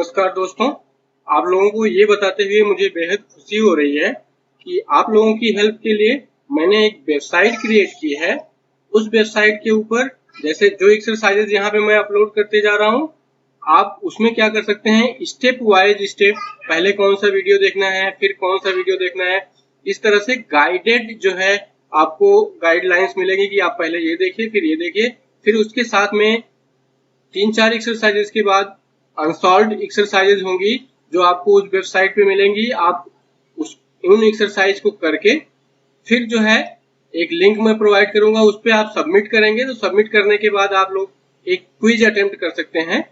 नमस्कार दोस्तों, आप लोगों को ये बताते हुए मुझे बेहद खुशी हो रही है कि आप लोगों की हेल्प के लिए मैंने एक वेबसाइट क्रिएट की है। उस वेबसाइट के ऊपर जैसे जो एक्सरसाइजेज यहाँ पे मैं अपलोड करते जा रहा हूँ, आप उसमें क्या कर सकते हैं, स्टेप वाइज स्टेप, पहले कौन सा वीडियो देखना है, फिर कौन सा वीडियो देखना है, इस तरह से गाइडेड जो है आपको गाइडलाइंस मिलेगी कि आप पहले ये देखिए, फिर ये देखिए, फिर उसके साथ में 3-4 एक्सरसाइजेज के बाद अनसॉल्व्ड एक्सरसाइजेज होंगी जो आपको उस वेबसाइट पे मिलेंगी। आप उन एक्सरसाइज को करके फिर जो है एक लिंक मैं प्रोवाइड करूंगा, उस पे आप सबमिट करेंगे तो सबमिट करने के बाद आप लोग एक क्विज अटेम्प्ट कर सकते हैं।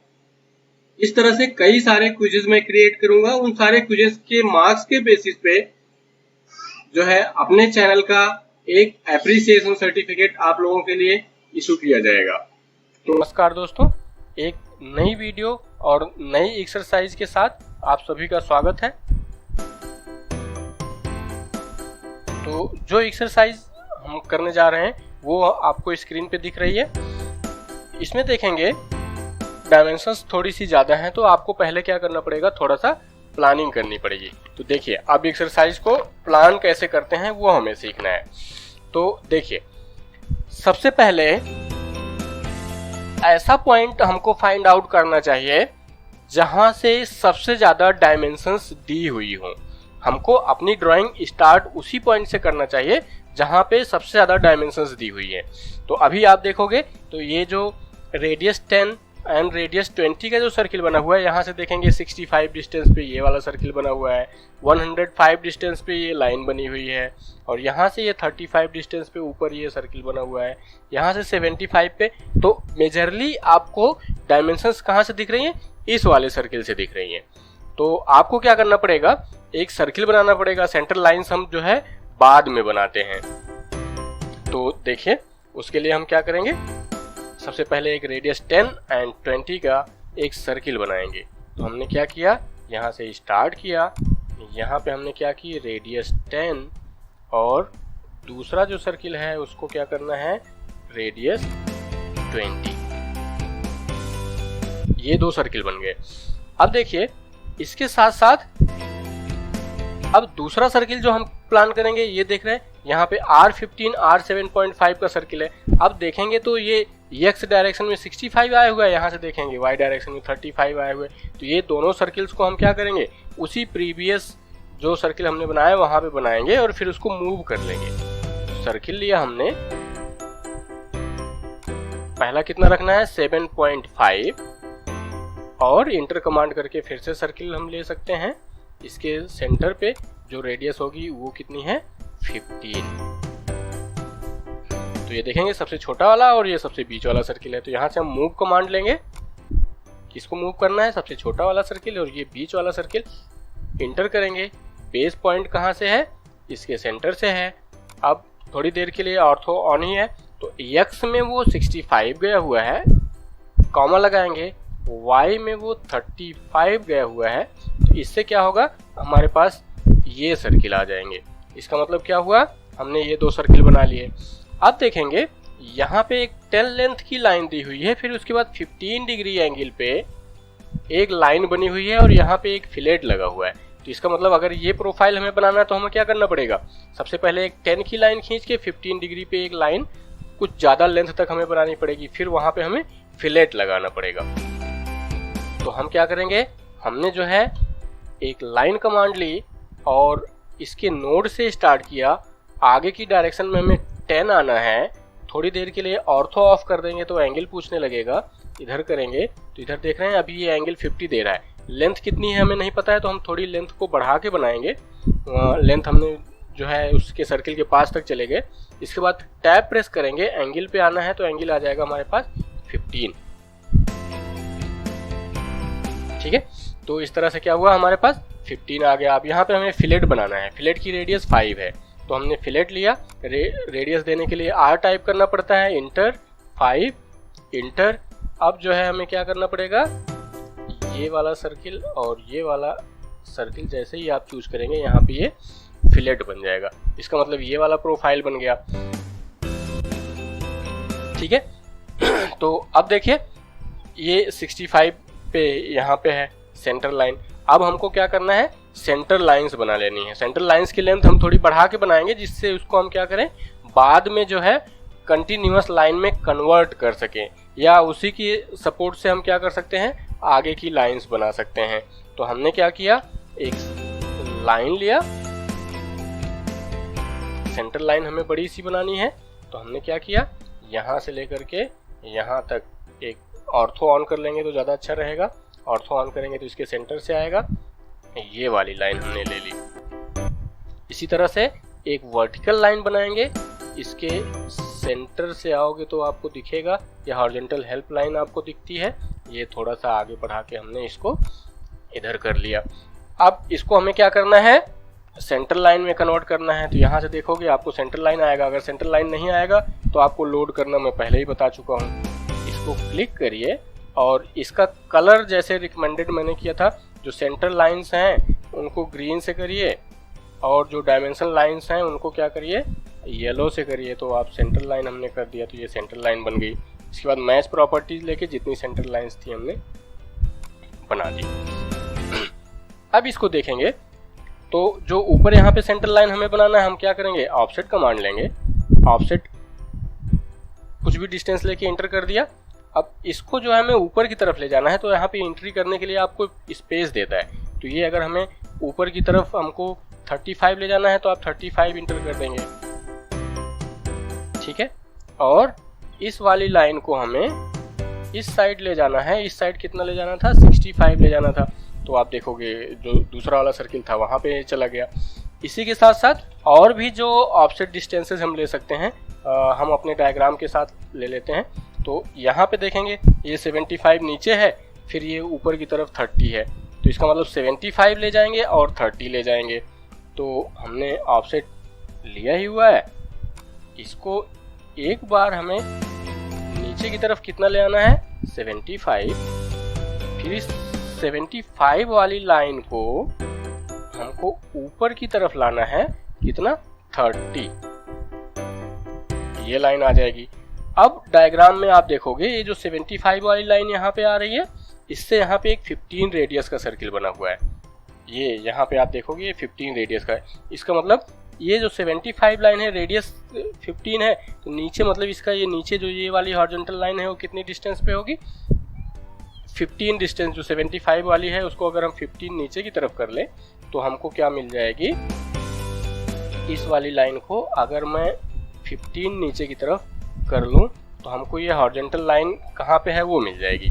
इस तरह से कई सारे क्विजेज मैं क्रिएट करूंगा। उन सारे क्विजेज के मार्क्स के बेसिस पे जो है अपने चैनल का एक एप्रिसिएशन सर्टिफिकेट आप लोगों के लिए इशू किया जाएगा। तो नमस्कार दोस्तों, एक नई वीडियो और नई एक्सरसाइज के साथ आप सभी का स्वागत है। तो जो एक्सरसाइज हम करने जा रहे हैं वो आपको स्क्रीन पे दिख रही है। इसमें देखेंगे डायमेंशंस थोड़ी सी ज़्यादा हैं, तो आपको पहले क्या करना पड़ेगा, थोड़ा सा प्लानिंग करनी पड़ेगी। तो देखिए, अब एक्सरसाइज को प्लान कैसे करते हैं वो हमें सीखना है। तो देखिए, सबसे पहले ऐसा पॉइंट हमको फाइंड आउट करना चाहिए जहां से सबसे ज़्यादा डायमेंशंस दी हुई हो। हमको अपनी ड्राइंग स्टार्ट उसी पॉइंट से करना चाहिए जहां पे सबसे ज़्यादा डायमेंशंस दी हुई है। तो अभी आप देखोगे तो ये जो रेडियस 10 एंड रेडियस 20 का जो सर्किल बना हुआ है, यहाँ से देखेंगे 65 डिस्टेंस पे ये वाला सर्किल बना हुआ है, 105 डिस्टेंस पे ये लाइन बनी हुई है, और यहाँ से ये 35 डिस्टेंस पे ऊपर ये सर्किल बना हुआ है, यहाँ से 75 पे। तो मेजरली आपको डायमेंशंस कहाँ से दिख रही हैं, इस वाले सर्किल से दिख रही हैं। तो आपको क्या करना पड़ेगा, एक सर्किल बनाना पड़ेगा। सेंटर लाइन्स हम जो है बाद में बनाते हैं। तो देखिए, उसके लिए हम क्या करेंगे, सबसे पहले एक रेडियस 10 एंड 20 का एक सर्किल बनाएंगे। तो हमने क्या किया, यहाँ से स्टार्ट किया, यहाँ पे हमने क्या की, रेडियस 10 और दूसरा जो सर्किल है उसको क्या करना है, रेडियस 20। ये दो सर्किल बन गए। अब देखिए, इसके साथ साथ अब दूसरा सर्किल जो हम प्लान करेंगे, ये देख रहे हैं यहाँ पे R15 R7.5 का सर्किल है। अब देखेंगे तो ये x डायरेक्शन में 65 आया हुआ है, यहाँ से देखेंगे y डायरेक्शन में 35 आए हुए। तो ये दोनों सर्किल्स को हम क्या करेंगे, उसी प्रीवियस जो सर्किल हमने बनाया वहां पे बनाएंगे और फिर उसको मूव कर लेंगे। सर्किल लिया हमने, पहला कितना रखना है, 7.5, और इंटर कमांड करके फिर से सर्किल हम ले सकते हैं। इसके सेंटर पे जो रेडियस होगी वो कितनी है, 15। तो ये देखेंगे सबसे छोटा वाला और ये सबसे बीच वाला सर्किल है। तो यहाँ से हम मूव कमांड लेंगे, किसको मूव करना है, सबसे छोटा वाला सर्किल और ये बीच वाला सर्किल। इंटर करेंगे, बेस पॉइंट कहाँ से है, इसके सेंटर से है। अब थोड़ी देर के लिए ऑर्थो ऑन ही है, तो x में वो 65 गया हुआ है, कॉमा लगाएंगे, y में वो 35 गया हुआ है। तो इससे क्या होगा, हमारे पास ये सर्किल आ जाएंगे। इसका मतलब क्या हुआ, हमने ये दो सर्किल बना लिए। अब देखेंगे यहाँ पे एक 10 लेंथ की लाइन दी हुई है, फिर उसके बाद 15 डिग्री एंगल पे एक लाइन बनी हुई है और यहाँ पे एक फिलेट लगा हुआ है। तो इसका मतलब अगर ये प्रोफाइल हमें बनाना है तो हमें क्या करना पड़ेगा, सबसे पहले एक 10 की लाइन खींच के 15 डिग्री पे एक लाइन कुछ ज़्यादा लेंथ तक हमें बनानी पड़ेगी, फिर वहाँ पे हमें फिलेट लगाना पड़ेगा। तो हम क्या करेंगे, हमने जो है एक लाइन कमांड ली और इसके नोड से स्टार्ट किया, आगे की डायरेक्शन में हमें 10 आना है। थोड़ी देर के लिए ऑर्थो ऑफ कर देंगे तो एंगल पूछने लगेगा, इधर करेंगे तो इधर देख रहे हैं अभी ये एंगल 50 दे रहा है। लेंथ कितनी है हमें नहीं पता है, तो हम थोड़ी लेंथ को बढ़ा के बनाएंगे। लेंथ हमने जो है उसके सर्किल के पास तक चले गए। इसके बाद टैब प्रेस करेंगे, एंगल पे आना है तो एंगल आ जाएगा हमारे पास 15। ठीक है, तो इस तरह से क्या हुआ, हमारे पास 15 आ गया। अब यहाँ पे हमें फिलेट बनाना है, फिलेट की रेडियस 5 है, तो हमने फिलेट लिया। रेडियस देने के लिए R टाइप करना पड़ता है, इंटर 5, इंटर। अब जो है हमें क्या करना पड़ेगा, ये वाला सर्किल और ये वाला सर्किल जैसे ही आप चूज करेंगे यहाँ पे ये फिलेट बन जाएगा। इसका मतलब ये वाला प्रोफाइल बन गया। ठीक है, तो अब देखिए ये 65 पे यहाँ पे है, सेंटर लाइन। अब हमको क्या करना है, सेंटर लाइंस बना लेनी है। सेंटर लाइंस की लेंथ हम थोड़ी बढ़ा के बनाएंगे, जिससे उसको हम क्या करें, बाद में जो है कंटिन्यूअस लाइन में कन्वर्ट कर सकें, या उसी की सपोर्ट से हम क्या कर सकते हैं, आगे की लाइंस बना सकते हैं। तो हमने क्या किया, एक लाइन लिया, सेंटर लाइन हमें बड़ी सी बनानी है, तो हमने क्या किया, यहाँ से लेकर के यहाँ तक एक ऑर्थो ऑन कर लेंगे तो ज़्यादा अच्छा रहेगा। ऑर्थो ऑन करेंगे तो इसके सेंटर से आएगा, ये वाली लाइन हमने ले ली। इसी तरह से एक वर्टिकल लाइन बनाएंगे, इसके सेंटर से आओगे तो आपको दिखेगा, या हॉरिजॉन्टल हेल्प लाइन आपको दिखती है, ये थोड़ा सा आगे बढ़ा के हमने इसको इधर कर लिया। अब इसको हमें क्या करना है, सेंटर लाइन में कन्वर्ट करना है। तो यहाँ से देखोगे आपको सेंटर लाइन आएगा, अगर सेंटर लाइन नहीं आएगा तो आपको लोड करना मैं पहले ही बता चुका हूँ। इसको क्लिक करिए और इसका कलर जैसे रिकमेंडेड मैंने किया था, जो सेंटर लाइंस हैं उनको ग्रीन से करिए, और जो डायमेंशन लाइंस हैं उनको क्या करिए, येलो से करिए। तो आप सेंटर लाइन हमने कर दिया, तो ये सेंटर लाइन बन गई। इसके बाद मैच प्रॉपर्टीज लेके जितनी सेंटर लाइंस थी हमने बना दी। अब इसको देखेंगे तो जो ऊपर यहाँ पे सेंटर लाइन हमें बनाना है, हम क्या करेंगे, ऑफसेट कमांड लेंगे। ऑफसेट कुछ भी डिस्टेंस लेके एंटर कर दिया। अब इसको जो है हमें ऊपर की तरफ ले जाना है, तो यहाँ पे एंट्री करने के लिए आपको स्पेस देता है। तो ये अगर हमें ऊपर की तरफ हमको 35 ले जाना है तो आप 35 इंटर कर देंगे, ठीक है। और इस वाली लाइन को हमें इस साइड ले जाना है। इस साइड कितना ले जाना था, 65 ले जाना था। तो आप देखोगे जो दूसरा वाला सर्किल था वहाँ पे चला गया। इसी के साथ साथ और भी जो ऑफसेट डिस्टेंसेस हम ले सकते हैं, हम अपने डायग्राम के साथ ले लेते हैं। तो यहाँ पे देखेंगे ये 75 नीचे है, फिर ये ऊपर की तरफ 30 है, तो इसका मतलब 75 ले जाएंगे और 30 ले जाएंगे। तो हमने ऑफसेट लिया ही हुआ है। इसको एक बार हमें नीचे की तरफ कितना ले आना है, 75। फिर इस 75 वाली लाइन को हमको ऊपर की तरफ लाना है, कितना, 30। ये लाइन आ जाएगी। अब डायग्राम में आप देखोगे ये जो 75 वाली लाइन यहाँ पे आ रही है, इससे यहाँ पे एक 15 रेडियस का सर्किल बना हुआ है। ये यहाँ पे आप देखोगे ये 15 रेडियस का है। इसका मतलब ये जो 75 लाइन है, रेडियस 15 है, तो नीचे मतलब इसका ये नीचे जो ये वाली हॉरिजॉन्टल लाइन है वो कितनी डिस्टेंस पे होगी, 15 डिस्टेंस। जो 75 वाली है उसको अगर हम 15 नीचे की तरफ कर ले तो हमको क्या मिल जाएगी, इस वाली लाइन को अगर मैं 15 नीचे की तरफ कर लूं तो हमको ये हॉरिजॉन्टल लाइन कहाँ पे है वो मिल जाएगी।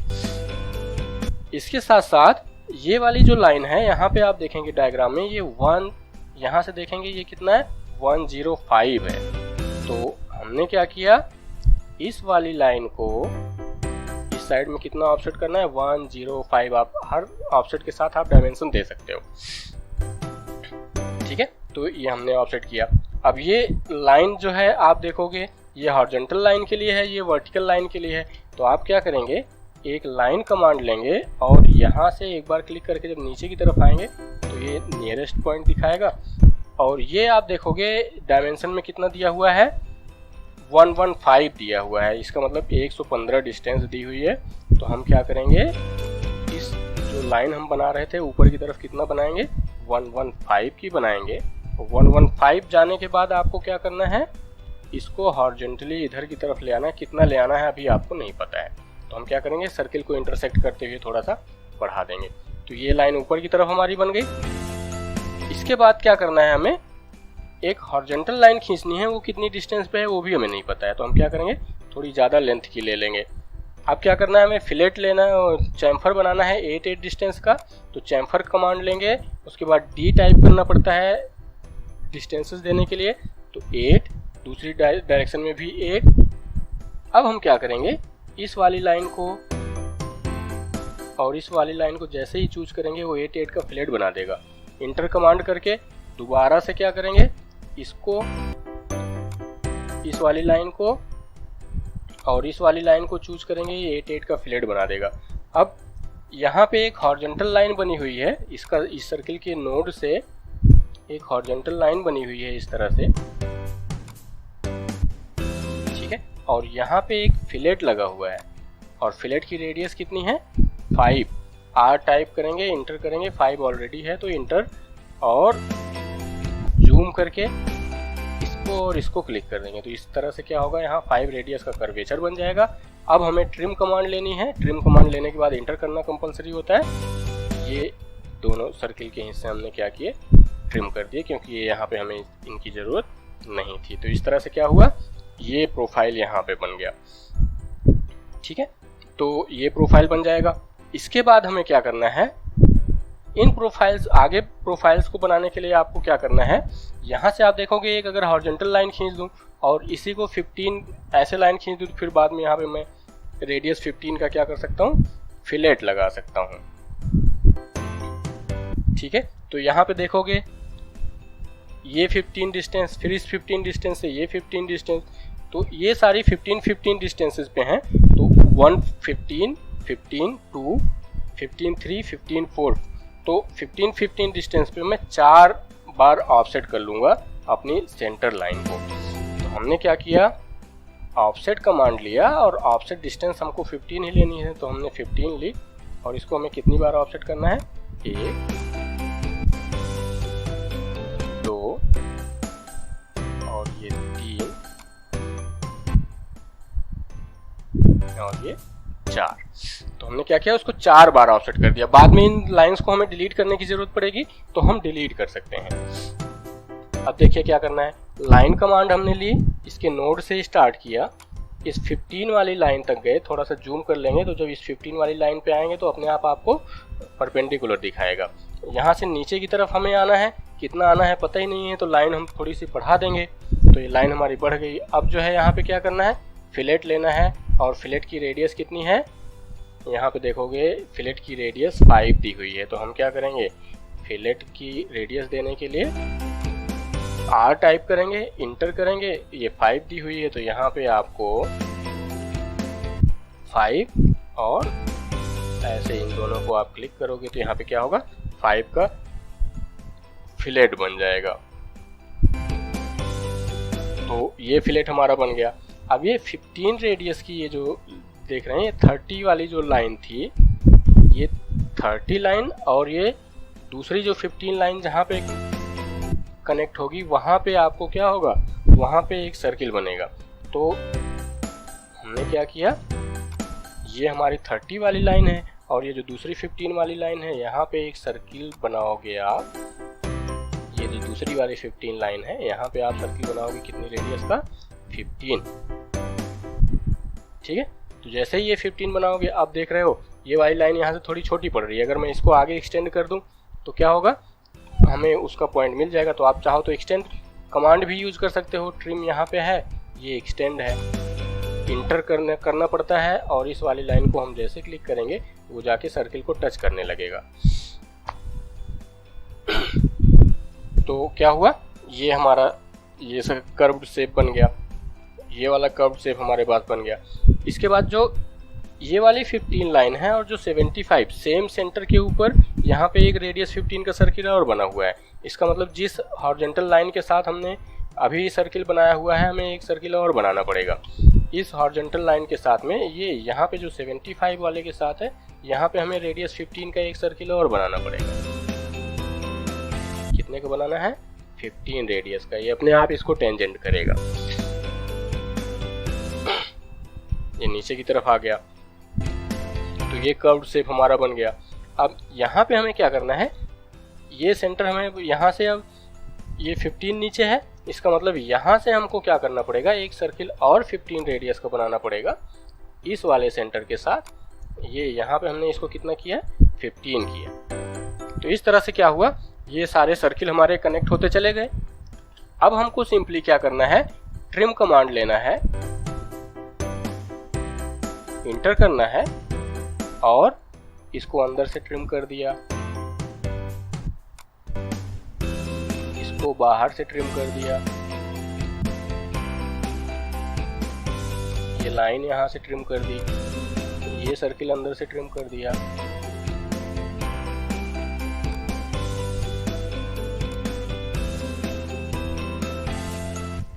इसके साथ साथ ये वाली जो लाइन है, यहाँ पे आप देखेंगे डायग्राम में ये 1, यहाँ से देखेंगे ये कितना है, 105 है। तो हमने क्या किया, इस वाली लाइन को इस साइड में कितना ऑफसेट करना है, 105। आप हर ऑफसेट के साथ आप डायमेंशन दे सकते हो, ठीक है। तो ये हमने ऑफसेट किया। अब ये लाइन जो है आप देखोगे ये हॉरिजॉन्टल लाइन के लिए है, ये वर्टिकल लाइन के लिए है। तो आप क्या करेंगे, एक लाइन कमांड लेंगे और यहाँ से एक बार क्लिक करके जब नीचे की तरफ आएंगे तो ये नियरेस्ट पॉइंट दिखाएगा। और ये आप देखोगे डायमेंशन में कितना दिया हुआ है, 115 दिया हुआ है। इसका मतलब 115 डिस्टेंस दी हुई है। तो हम क्या करेंगे, इस जो लाइन हम बना रहे थे ऊपर की तरफ कितना बनाएंगे, 115 की बनाएंगे। 115 जाने के बाद आपको क्या करना है, इसको हॉरिजॉन्टली इधर की तरफ ले आना है। कितना ले आना है अभी आपको नहीं पता है, तो हम क्या करेंगे, सर्किल को इंटरसेक्ट करते हुए थोड़ा सा बढ़ा देंगे। तो ये लाइन ऊपर की तरफ हमारी बन गई। इसके बाद क्या करना है, हमें एक हॉरिजॉन्टल लाइन खींचनी है, वो कितनी डिस्टेंस पे है वो भी हमें नहीं पता है। तो हम क्या करेंगे, थोड़ी ज़्यादा लेंथ की ले लेंगे। अब क्या करना है, हमें फिलेट लेना है और चैम्फर बनाना है 8 डिस्टेंस का। तो चैम्फर कमांड लेंगे, उसके बाद डी टाइप करना पड़ता है डिस्टेंसेस देने के लिए। तो 8, दूसरी डायरेक्शन में भी 8। अब हम क्या करेंगे, इस वाली लाइन को और इस वाली लाइन को जैसे ही चूज करेंगे वो 8 का फिलेट बना देगा। इंटर कमांड करके दोबारा से क्या करेंगे, इसको, इस वाली लाइन को और इस वाली लाइन को चूज करेंगे, ये 8 का फिलेट बना देगा। अब यहाँ पे एक हॉरिजॉन्टल लाइन बनी हुई है, इसका इस सर्किल के नोड से एक हॉरिजॉन्टल लाइन बनी हुई है इस तरह से, ठीक है। और यहाँ पे एक फिलेट लगा हुआ है और फिलेट की रेडियस कितनी है, 5। R टाइप करेंगे, इंटर करेंगे, 5 ऑलरेडी है तो इंटर, और जूम करके इसको और इसको क्लिक कर देंगे। तो इस तरह से क्या होगा, यहाँ 5 रेडियस का कर्वेचर बन जाएगा। अब हमें ट्रिम कमांड लेनी है। ट्रिम कमांड लेने के बाद इंटर करना कंपलसरी होता है। ये दोनों सर्किल के हिस्से हमने क्या किए, ट्रिम कर दिए, क्योंकि ये यहाँ पे हमें इनकी ज़रूरत नहीं थी। तो इस तरह से क्या हुआ, ये प्रोफाइल यहाँ पे बन गया। ठीक है, तो ये प्रोफाइल बन जाएगा। इसके बाद हमें क्या करना है, इन प्रोफाइल्स, आगे प्रोफाइल्स को बनाने के लिए आपको क्या करना है, यहाँ से आप देखोगे एक अगर हॉरिजॉन्टल लाइन खींच दूँ और इसी को 15 ऐसे लाइन खींच दूँ, तो फिर बाद में यहाँ पे मैं रेडियस 15 का क्या कर सकता हूँ, फिलेट लगा सकता हूँ। ठीक है, तो यहाँ पे देखोगे ये 15 डिस्टेंस, फिर इस 15 डिस्टेंस से ये 15 डिस्टेंस, तो ये सारी 15 डिस्टेंसेस पे हैं। तो 1 15 15 2 15 3 15 4, तो 15 डिस्टेंस पे मैं 4 बार ऑफसेट कर लूँगा अपनी सेंटर लाइन को। तो हमने क्या किया, ऑफसेट कमांड लिया और ऑफसेट डिस्टेंस हमको 15 ही लेनी है, तो हमने 15 ली। और इसको हमें कितनी बार ऑफसेट करना है, 1 2 और ये 3 और ये 4। तो हमने क्या किया, उसको 4 बार ऑफसेट कर दिया। बाद में इन लाइंस को हमें डिलीट करने की जरूरत पड़ेगी, तो हम डिलीट कर सकते हैं। अब देखिए क्या करना है, लाइन कमांड हमने ली, इसके नोड से स्टार्ट किया, इस 15 वाली लाइन तक गए, थोड़ा सा जूम कर लेंगे तो जब इस 15 वाली लाइन पे आएंगे तो अपने आप आपको परपेंडिकुलर दिखाएगा। यहाँ से नीचे की तरफ हमें आना है, कितना आना है पता ही नहीं है, तो लाइन हम थोड़ी सी बढ़ा देंगे, तो ये लाइन हमारी बढ़ गई। अब जो है यहाँ पे क्या करना है, फिलेट लेना है, और फिलेट की रेडियस कितनी है, यहाँ पे देखोगे फिलेट की रेडियस 5 दी हुई है। तो हम क्या करेंगे, फिलेट की रेडियस देने के लिए R टाइप करेंगे, इंटर करेंगे, ये 5 दी हुई है, तो यहाँ पे आपको 5 और ऐसे इन दोनों को आप क्लिक करोगे तो यहाँ पे क्या होगा, 5 का फिलेट बन जाएगा। तो ये फिलेट हमारा बन गया। अब ये 15 रेडियस की ये जो देख रहे हैं, ये 30 वाली जो लाइन थी, ये 30 लाइन, और ये दूसरी जो 15 लाइन जहाँ पे कनेक्ट होगी वहाँ पे आपको क्या होगा, वहाँ पे एक सर्किल बनेगा। तो हमने क्या किया, ये हमारी 30 वाली लाइन है और ये जो दूसरी 15 वाली लाइन है, यहाँ पे एक सर्किल बनाओगे आप। ये जो दूसरी वाली 15 लाइन है, यहाँ पे आप सर्किल बनाओगे कितनी रेडियस का, 15। ठीक है, तो जैसे ही ये 15 बनाओगे, आप देख रहे हो ये वाली लाइन यहाँ से थोड़ी छोटी पड़ रही है। अगर मैं इसको आगे एक्सटेंड कर दूं तो क्या होगा, हमें उसका पॉइंट मिल जाएगा। तो आप चाहो तो एक्सटेंड कमांड भी यूज कर सकते हो। ट्रिम यहाँ पे है, ये एक्सटेंड है, इंटर करना पड़ता है, और इस वाली लाइन को हम जैसे क्लिक करेंगे वो जाके सर्किल को टच करने लगेगा। तो क्या हुआ, ये हमारा ये कर्व्ड शेप बन गया, ये वाला कर्व्ड शेप हमारे पास बन गया। इसके बाद जो ये वाली 15 लाइन है और जो 75 सेम सेंटर के ऊपर यहाँ पे एक रेडियस 15 का सर्किल और बना हुआ है। इसका मतलब जिस हॉरिजॉन्टल लाइन के साथ हमने अभी सर्किल बनाया हुआ है, हमें एक सर्किल और बनाना पड़ेगा इस हॉरिजॉन्टल लाइन के साथ में। ये यहाँ पे जो 75 वाले के साथ है, यहाँ पे हमें रेडियस 15 का एक सर्किल और बनाना पड़ेगा। कितने का बनाना है, 15 रेडियस का। ये अपने आप इसको टेंजेंट करेगा। ये नीचे की तरफ आ गया, तो ये कर्व्ड शेप हमारा बन गया। अब यहाँ पे हमें क्या करना है, ये सेंटर हमें यहाँ से, अब ये 15 नीचे है, इसका मतलब यहाँ से हमको क्या करना पड़ेगा, एक सर्किल और 15 रेडियस का बनाना पड़ेगा इस वाले सेंटर के साथ। ये यहाँ पे हमने इसको कितना किया, 15 किया। तो इस तरह से क्या हुआ, ये सारे सर्किल हमारे कनेक्ट होते चले गए। अब हमको सिंपली क्या करना है, ट्रिम कमांड लेना है, इंटर करना है, और इसको अंदर से ट्रिम कर दिया, इसको बाहर से ट्रिम कर दिया, ये लाइन यहाँ से ट्रिम कर दी, ये सर्किल अंदर से ट्रिम कर दिया।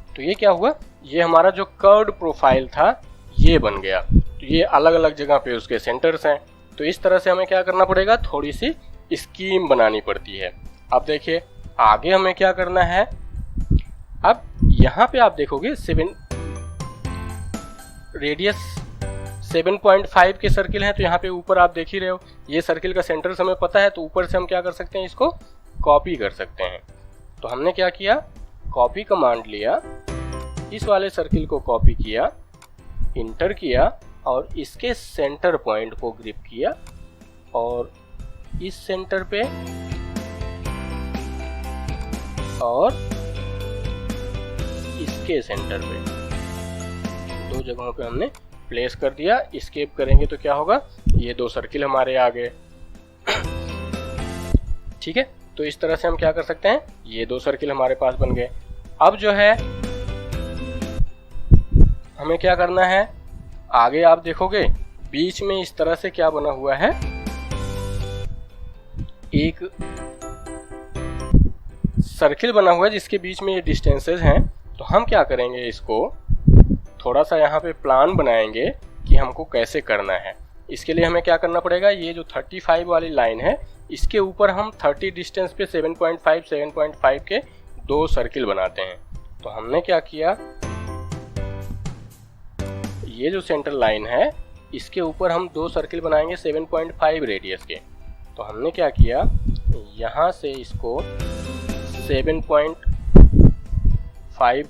तो ये क्या हुआ, ये हमारा जो कर्व्ड प्रोफाइल था ये बन गया। तो ये अलग अलग जगह पे उसके सेंटर्स हैं। तो इस तरह से हमें क्या करना पड़ेगा, थोड़ी सी स्कीम बनानी पड़ती है। अब देखिए आगे हमें क्या करना है। अब यहाँ पे आप देखोगे रेडियस 7.5 के सर्किल हैं, तो यहाँ पे ऊपर आप देख ही रहे हो ये सर्किल का सेंटर हमें पता है, तो ऊपर से हम क्या कर सकते हैं, इसको कॉपी कर सकते हैं। तो हमने क्या किया, कॉपी कमांड लिया, इस वाले सर्किल को कॉपी किया, इंटर किया और इसके सेंटर पॉइंट को ग्रिप किया और इस सेंटर पे और इसके सेंटर पे दो जगहों पे हमने प्लेस कर दिया। एस्केप करेंगे तो क्या होगा, ये दो सर्किल हमारे आ गए। ठीक है, तो इस तरह से हम क्या कर सकते हैं, ये दो सर्किल हमारे पास बन गए। अब जो है हमें क्या करना है, आगे आप देखोगे बीच में इस तरह से क्या बना हुआ है, एक सर्किल बना हुआ है जिसके बीच में ये डिस्टेंसेस हैं। तो हम क्या करेंगे, इसको थोड़ा सा यहाँ पे प्लान बनाएंगे कि हमको कैसे करना है। इसके लिए हमें क्या करना पड़ेगा, ये जो 35 वाली लाइन है इसके ऊपर हम 30 डिस्टेंस पे 7.5 के दो सर्किल बनाते हैं। तो हमने क्या किया, ये जो सेंटर लाइन है इसके ऊपर हम दो सर्किल बनाएंगे 7.5 रेडियस के। तो हमने क्या किया, यहाँ से इसको 7.5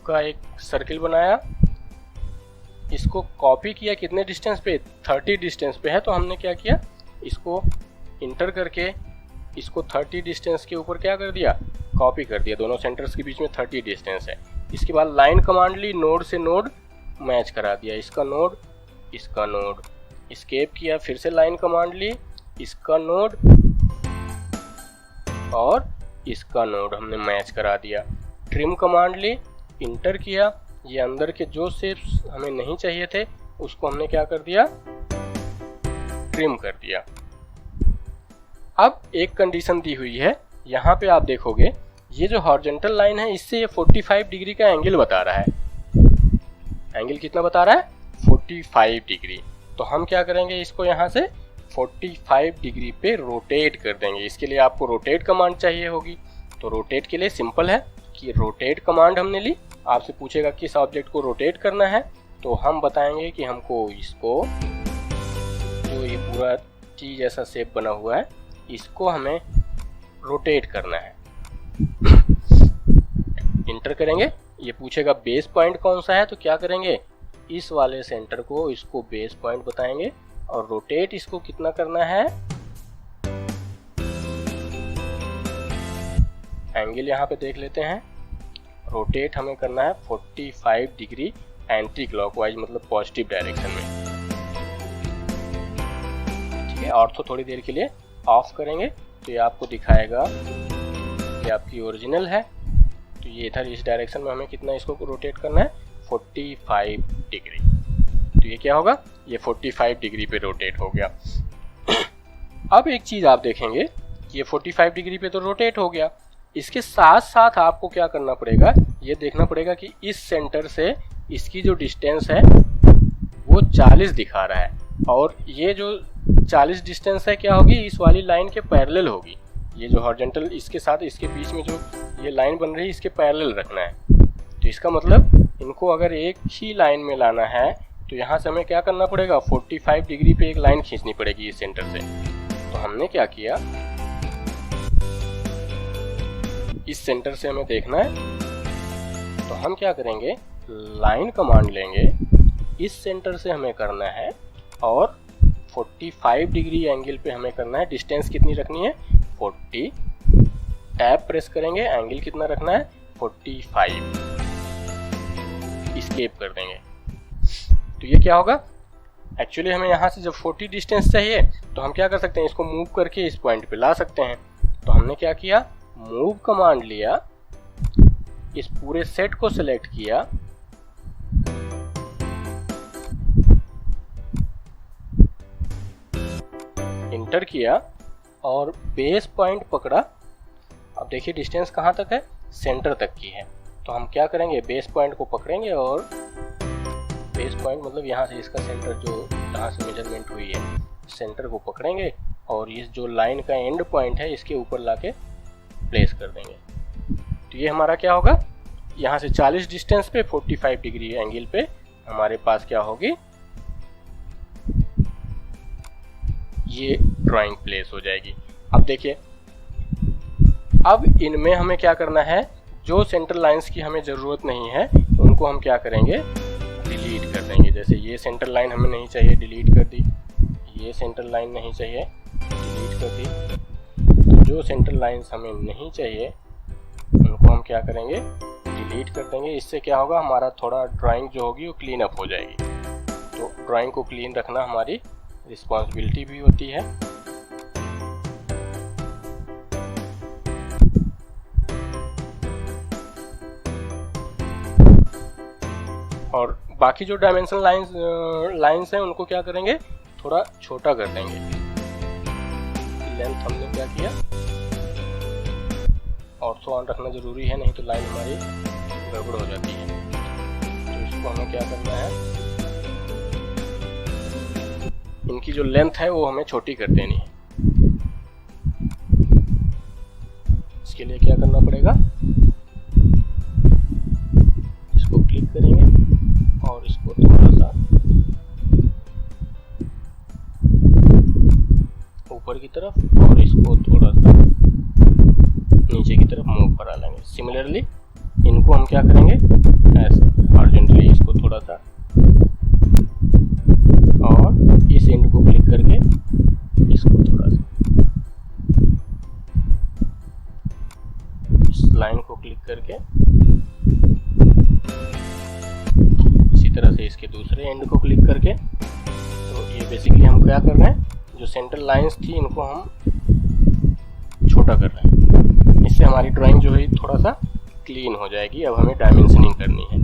का एक सर्किल बनाया, इसको कॉपी किया, कितने डिस्टेंस पे, 30 डिस्टेंस पे है। तो हमने क्या किया, इसको इंटर करके इसको 30 डिस्टेंस के ऊपर क्या कर दिया, कॉपी कर दिया। दोनों सेंटर्स के बीच में 30 डिस्टेंस है। इसके बाद लाइन कमांड ली, नोड से नोड मैच करा दिया, इसका नोड एस्केप किया, फिर से लाइन कमांड ली, इसका नोड और इसका नोड हमने मैच करा दिया। ट्रिम कमांड ली, इंटर किया, ये अंदर के जो शेप्स हमें नहीं चाहिए थे उसको हमने क्या कर दिया, ट्रिम कर दिया। अब एक कंडीशन दी हुई है, यहाँ पे आप देखोगे ये जो हॉरिजॉन्टल लाइन है इससे ये 45 डिग्री का एंगल बता रहा है। एंगल कितना बता रहा है, 45 डिग्री। तो हम क्या करेंगे, इसको यहाँ से 45 डिग्री पे रोटेट कर देंगे। इसके लिए आपको रोटेट कमांड चाहिए होगी। तो रोटेट के लिए सिंपल है कि रोटेट कमांड हमने ली, आपसे पूछेगा किस ऑब्जेक्ट को रोटेट करना है, तो हम बताएंगे कि हमको इसको, जो ये पूरा टी जैसा शेप बना हुआ है इसको हमें रोटेट करना है। इंटर करेंगे, ये पूछेगा बेस पॉइंट कौन सा है, तो क्या करेंगे, इस वाले सेंटर को, इसको बेस पॉइंट बताएंगे और रोटेट इसको कितना करना है, एंगल यहाँ पे देख लेते हैं, रोटेट हमें करना है 45 डिग्री एंटी क्लॉकवाइज, मतलब पॉजिटिव डायरेक्शन में। ठीक है, ऑर्थो थोड़ी देर के लिए ऑफ करेंगे तो ये आपको दिखाएगा कि आपकी ओरिजिनल है। तो ये इधर इस डायरेक्शन में हमें कितना इसको रोटेट करना है, 45 डिग्री। तो ये क्या होगा, ये 45 डिग्री पे रोटेट हो गया। अब एक चीज आप देखेंगे कि ये 45 डिग्री पे तो रोटेट हो गया, इसके साथ साथ आपको क्या करना पड़ेगा, ये देखना पड़ेगा कि इस सेंटर से इसकी जो डिस्टेंस है वो 40 दिखा रहा है, और ये जो 40 डिस्टेंस है क्या होगी, इस वाली लाइन के पैरेलल होगी। ये जो हॉरिजॉन्टल इसके साथ इसके बीच में जो ये लाइन बन रही है इसके पैरेलल रखना है। तो इसका मतलब इनको अगर एक ही लाइन में लाना है तो यहाँ से हमें क्या करना पड़ेगा, 45 डिग्री पे एक लाइन खींचनी पड़ेगी इस सेंटर से। तो हमने क्या किया, इस सेंटर से हमें देखना है, तो हम क्या करेंगे, लाइन कमांड लेंगे, इस सेंटर से हमें करना है और 45 डिग्री एंगल पे हमें करना है। डिस्टेंस कितनी रखनी है, 40, टैब प्रेस करेंगे, एंगल कितना रखना है, 45, एस्केप कर देंगे। तो ये क्या होगा, एक्चुअली हमें यहाँ से जब 40 डिस्टेंस चाहिए तो हम क्या कर सकते हैं, इसको मूव करके इस पॉइंट पे ला सकते हैं। तो हमने क्या किया, मूव कमांड लिया, इस पूरे सेट को सिलेक्ट किया, इंटर किया और बेस पॉइंट पकड़ा। अब देखिए डिस्टेंस कहाँ तक है, सेंटर तक की है। तो हम क्या करेंगे, बेस पॉइंट को पकड़ेंगे और बेस पॉइंट मतलब यहाँ से इसका सेंटर जो जहाँ से मेजरमेंट हुई है सेंटर को पकड़ेंगे और इस जो लाइन का एंड पॉइंट है इसके ऊपर लाके प्लेस कर देंगे। तो ये हमारा क्या होगा, यहाँ से 40 डिस्टेंस पे 45 डिग्री एंगल पे हमारे पास क्या होगी, ये ड्राइंग प्लेस हो जाएगी। अब देखिए, अब इनमें हमें क्या करना है, जो सेंटर लाइंस की हमें ज़रूरत नहीं है उनको हम क्या करेंगे, डिलीट कर देंगे। जैसे ये सेंटर लाइन हमें नहीं चाहिए, डिलीट कर दी। ये सेंटर लाइन नहीं चाहिए, डिलीट कर दी। तो जो सेंटर लाइंस हमें नहीं चाहिए उनको हम क्या करेंगे, डिलीट कर देंगे। इससे क्या होगा, हमारा थोड़ा ड्राइंग जो होगी वो क्लीन अप हो जाएगी। तो ड्राइंग को क्लीन रखना हमारी रिस्पॉन्सिबिलिटी भी होती है। और बाकी जो डायमेंशन लाइंस हैं उनको क्या करेंगे, थोड़ा छोटा कर देंगे। लेंथ हमने क्या किया, ऑर्थो ऑन रखना जरूरी है, नहीं तो लाइन हमारी गड़बड़ हो जाती है। तो इसको हमें क्या करना है, इनकी जो लेंथ है वो हमें छोटी कर देनी है। इसके लिए क्या करना पड़ेगा, इसको क्लिक करेंगे और इसको थोड़ा सा ऊपर की तरफ और इसको थोड़ा सा नीचे की तरफ मूव करा लेंगे। सिमिलरली इनको हम क्या करेंगे, ऐसे हॉरिजॉन्टली इसको थोड़ा सा और इस एंड को क्लिक करके इसको थोड़ा सा, इस लाइन को क्लिक करके इसी तरह से इसके दूसरे एंड को क्लिक करके। तो ये बेसिकली हम क्या कर रहे हैं, जो सेंटर लाइंस थी इनको हम छोटा कर रहे हैं। इससे हमारी ड्राइंग जो है थोड़ा सा क्लीन हो जाएगी। अब हमें डायमेंशनिंग करनी है।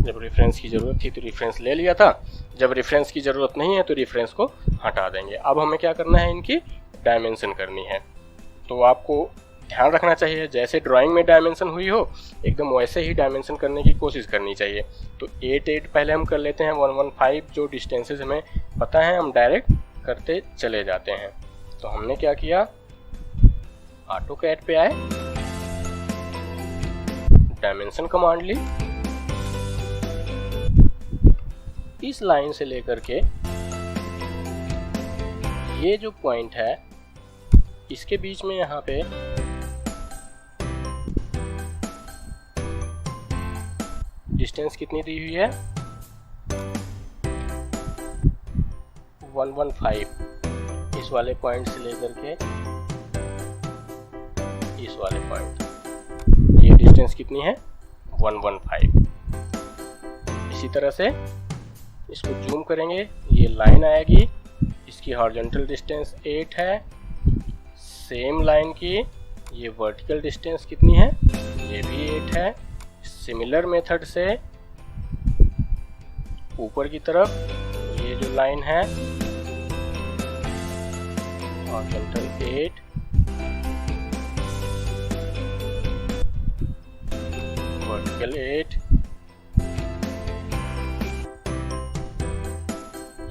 जब रेफरेंस की ज़रूरत थी तो रेफरेंस ले लिया था, जब रेफरेंस की ज़रूरत नहीं है तो रेफरेंस को हटा देंगे। अब हमें क्या करना है, इनकी डायमेंशन करनी है। तो आपको ध्यान रखना चाहिए, जैसे ड्राइंग में डायमेंशन हुई हो एकदम वैसे ही डायमेंशन करने की कोशिश करनी चाहिए। तो 8 पहले हम कर लेते हैं, 115 जो डिस्टेंसेस हमें पता है हम डायरेक्ट करते चले जाते हैं। तो हमने क्या किया, ऑटोकैड पे आए, डायमेंशन कमांड ली, इस लाइन से लेकर के ये जो पॉइंट है इसके बीच में यहाँ पे डिस्टेंस कितनी दी हुई है, 115। इस वाले पॉइंट से लेकर के इस वाले पॉइंट, ये डिस्टेंस कितनी है, 115। इसी तरह से इसको जूम करेंगे, ये लाइन आएगी, इसकी हॉरिजॉन्टल डिस्टेंस 8 है। सेम लाइन की ये वर्टिकल डिस्टेंस कितनी है, ये भी 8 है। सिमिलर मेथड से ऊपर की तरफ ये जो लाइन है, हॉरिजॉन्टल 8, वर्टिकल 8,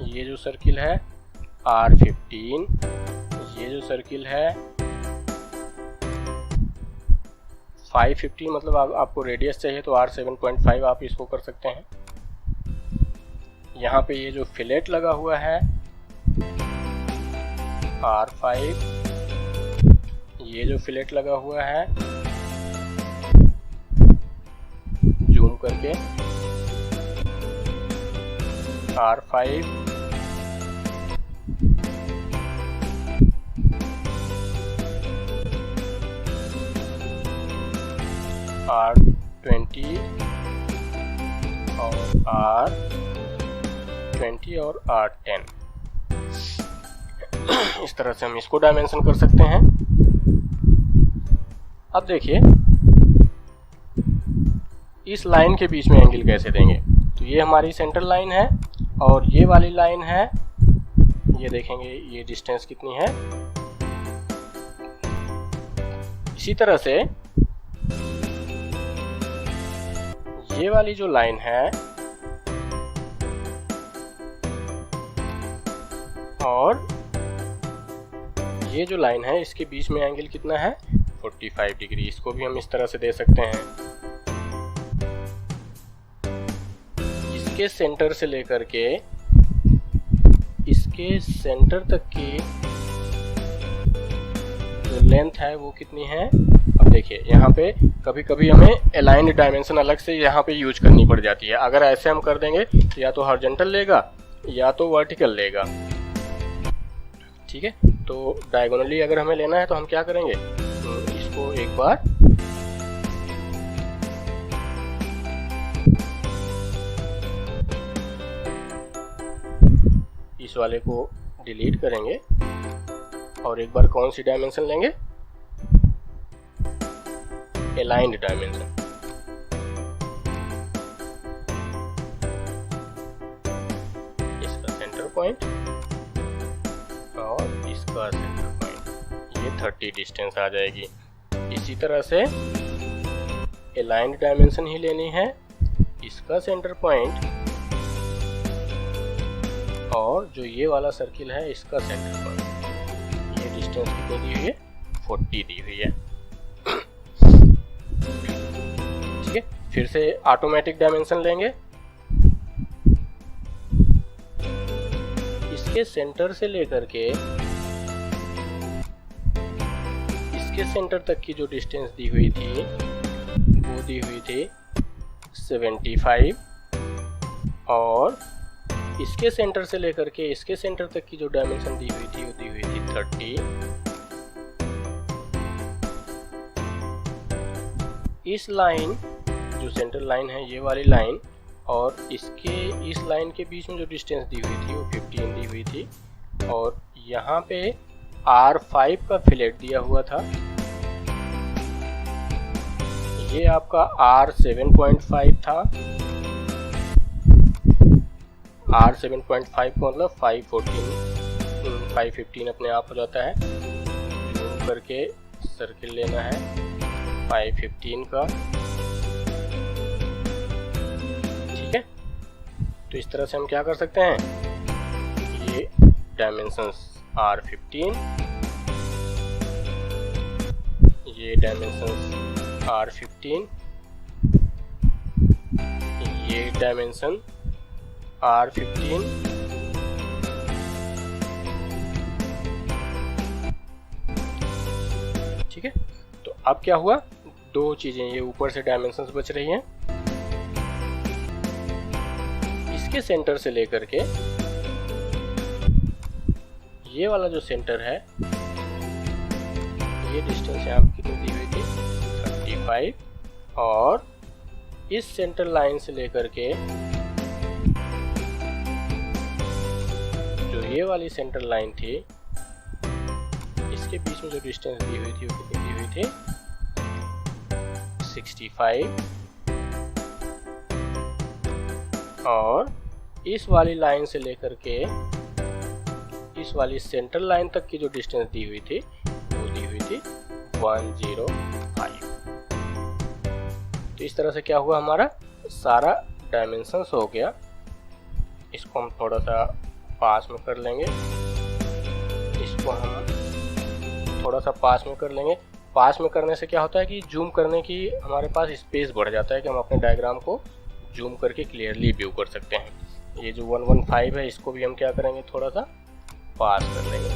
ये जो सर्किल है R15, ये जो सर्किल है 550, मतलब आपको रेडियस चाहिए तो R7.5 आप इसको कर सकते हैं। यहाँ पे ये जो फिलेट लगा हुआ है R5, ये जो फिलेट लगा हुआ है, जूम करके R5, R20 और R20 और R10। इस तरह से हम इसको डायमेंशन कर सकते हैं। अब देखिए इस लाइन के बीच में एंगल कैसे देंगे। तो ये हमारी सेंटर लाइन है और ये वाली लाइन है, ये देखेंगे ये डिस्टेंस कितनी है। इसी तरह से ये वाली जो लाइन है और ये जो लाइन है इसके बीच में एंगल कितना है 45 डिग्री। इसको भी हम इस तरह से दे सकते हैं। इसके सेंटर से लेकर के इसके सेंटर तक की जो लेंथ है वो कितनी है। अब देखिए यहाँ पे कभी कभी हमें अलाइंड डायमेंशन अलग से यहाँ पे यूज करनी पड़ जाती है। अगर ऐसे हम कर देंगे तो या तो हॉरिजॉन्टल लेगा या तो वर्टिकल लेगा, ठीक है। तो डायगोनली अगर हमें लेना है तो हम क्या करेंगे, तो इसको एक बार इस वाले को डिलीट करेंगे और एक बार कौन सी डायमेंशन लेंगे, अलाइंड डायमेंशन। इसका सेंटर पॉइंट और इसका सेंटर पॉइंट, ये 30 डिस्टेंस आ जाएगी। इसी तरह से अलाइंड डायमेंशन ही लेनी है, इसका सेंटर पॉइंट और जो ये वाला सर्किल है इसका सेंटर पॉइंट। ये डिस्टेंस कितनी दी हुई है 40 दी हुई है, ठीक है। फिर से ऑटोमेटिक डायमेंशन लेंगे, इसके सेंटर से लेकर के इसके सेंटर तक की जो डिस्टेंस दी हुई थी वो दी हुई थी 75 और इसके सेंटर से लेकर के इसके सेंटर तक की जो डायमेंशन दी हुई थी वो दी हुई थी 30। इस लाइन जो सेंटर लाइन है ये वाली लाइन और इसके इस लाइन के बीच में जो डिस्टेंस दी हुई थी वो 15 दी हुई थी और यहाँ पे R5 का फिलेट दिया हुआ था। ये आपका R7.5 था। R7.5 का मतलब 515 अपने आप हो जाता है। जूम करके सर्किल लेना है 515 का, ठीक है। तो इस तरह से हम क्या कर सकते हैं, ये डायमेंशंस R15, ये डायमेंशंस R15, ये डायमेंशन R15, ठीक है। तो अब क्या हुआ, दो चीजें ये ऊपर से डायमेंशंस बच रही हैं। इसके सेंटर से लेकर के ये वाला जो सेंटर है ये डिस्टेंस यहाँ कितनी दी हुई थी 35 और इस सेंटर लाइन से लेकर के जो ये वाली सेंटर लाइन थी इसके बीच में जो डिस्टेंस दी हुई थी वो कितनी दी हुई थी 65 और इस वाली लाइन से लेकर के इस वाली सेंटर लाइन तक की जो डिस्टेंस दी हुई थी वो दी हुई थी 105। तो इस तरह से क्या हुआ, हमारा सारा डायमेंशंस हो गया। इसको हम थोड़ा सा पास में कर लेंगे, इसको हम थोड़ा सा पास में कर लेंगे। पास में करने से क्या होता है कि जूम करने की हमारे पास स्पेस बढ़ जाता है कि हम अपने डायग्राम को जूम करके क्लियरली व्यू कर सकते हैं। ये जो 115 है इसको भी हम क्या करेंगे, थोड़ा सा पास कर लेंगे,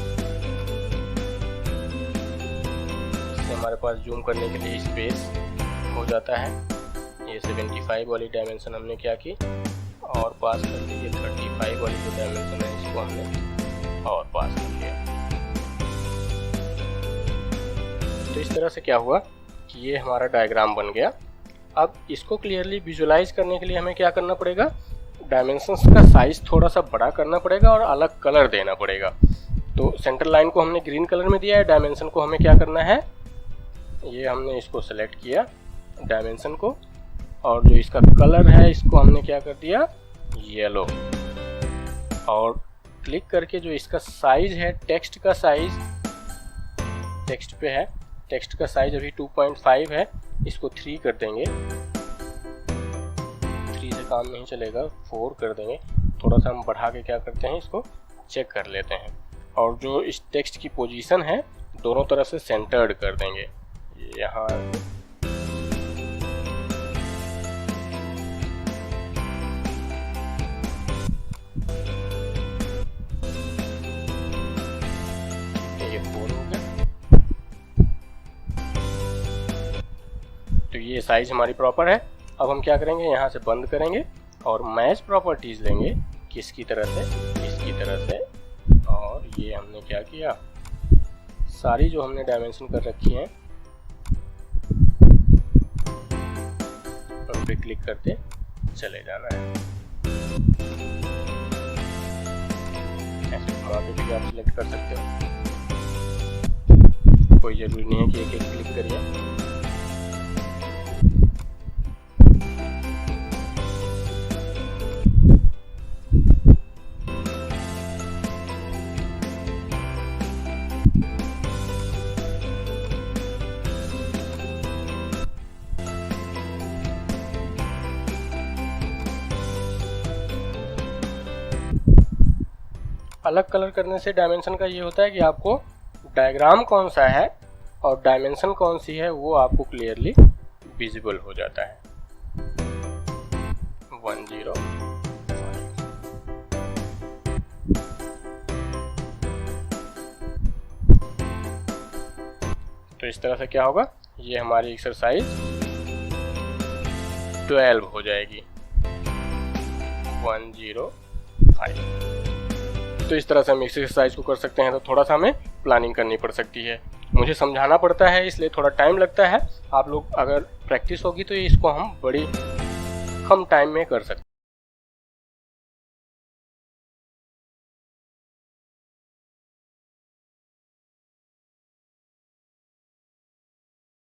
इससे हमारे पास जूम करने के लिए स्पेस हो जाता है। ये 75 वाली डायमेंशन हमने क्या की और पास कर दी, ये 35 वाली जो डायमेंशन है इसको हमने और पास कर लिया। तो इस तरह से क्या हुआ कि ये हमारा डायग्राम बन गया। अब इसको क्लियरली विजुलाइज करने के लिए हमें क्या करना पड़ेगा, डायमेंशंस का साइज थोड़ा सा बड़ा करना पड़ेगा और अलग कलर देना पड़ेगा। तो सेंटर लाइन को हमने ग्रीन कलर में दिया है, डायमेंशन को हमें क्या करना है, ये हमने इसको सेलेक्ट किया डायमेंशन को और जो इसका कलर है इसको हमने क्या कर दिया येलो और क्लिक करके जो इसका साइज है टेक्स्ट का साइज टेक्स्ट पे है, टेक्स्ट का साइज अभी 2.5 है, इसको 3 कर देंगे। 3 से काम नहीं चलेगा, 4 कर देंगे। थोड़ा सा हम बढ़ा के क्या करते हैं, इसको चेक कर लेते हैं। और जो इस टेक्स्ट की पोजीशन है दोनों तरफ से सेंटर्ड कर देंगे। यहाँ ये 4 हो गया। तो ये साइज हमारी प्रॉपर है। अब हम क्या करेंगे, यहाँ से बंद करेंगे और मैच प्रॉपर्टीज लेंगे किसकी तरह से, इसकी तरह से। और ये हमने क्या किया, सारी जो हमने डायमेंशन कर रखी हैं उन पे क्लिक करते चले जाना है। ऐसे वहाँ पे भी आप सिलेक्ट कर सकते हो, कोई जरूरी नहीं है कि एक एक क्लिक करिए। अलग कलर करने से डायमेंशन का ये होता है कि आपको डायग्राम कौन सा है और डायमेंशन कौन सी है वो आपको क्लियरली विजिबल हो जाता है। 105। तो इस तरह से क्या होगा, ये हमारी एक्सरसाइज 12 हो जाएगी। 105। तो इस तरह से हम एक्सरसाइज को कर सकते हैं। तो थोड़ा सा हमें प्लानिंग करनी पड़ सकती है, मुझे समझाना पड़ता है, इसलिए थोड़ा टाइम लगता है। आप लोग अगर प्रैक्टिस होगी तो इसको हम बड़ी कम टाइम में कर सकते हैं।